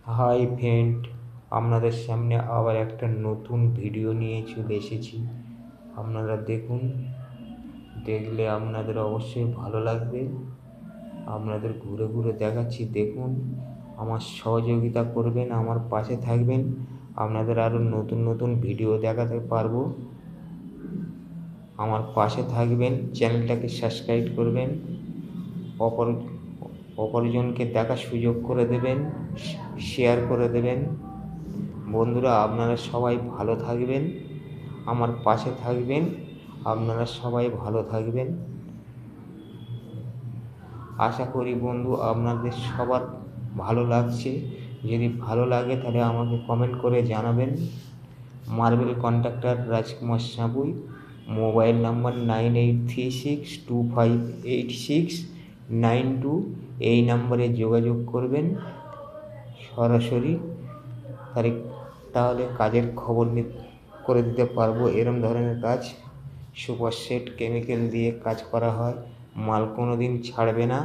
Hi friend, আপনাদের সামনে আবার একটা নতুন ভিডিও নিয়ে চলে এসেছি। আপনারা দেখুন, দেখলে আপনাদের অবশ্যই ভালো লাগবে। আপনাদের ঘুরে ঘুরে দেখাচ্ছি, দেখুন। আমার সহযোগিতা করবেন, আমার পাশে থাকবেন, আপনাদের আরও নতুন নতুন ভিডিও দেখাতে পারবো। আমার পাশে থাকবেন, চ্যানেলটাকে সাবস্ক্রাইব করবেন, অপর অপরজনকে দেখার সুযোগ করে দেবেন, শেয়ার করে দেবেন। বন্ধুরা, আপনারা সবাই ভালো থাকবেন, আমার পাশে থাকবেন, আপনারা সবাই ভালো থাকবেন। আশা করি বন্ধু আপনাদের সবার ভালো লাগছে। যদি ভালো লাগে তাহলে আমাকে কমেন্ট করে জানাবেন। মার্বেল কন্ট্রাক্টর রাজকুমার সাঁপুই, মোবাইল নাম্বার 9836258692। এই নাম্বারে যোগাযোগ করবেন সরাসরি, তাহলে কাজের খবর করে দিতে পারবো। এরম ধরনের কাজ সুপার সেট কেমিক্যাল দিয়ে কাজ করা হয়, মাল কোনো দিন ছাড়বে না।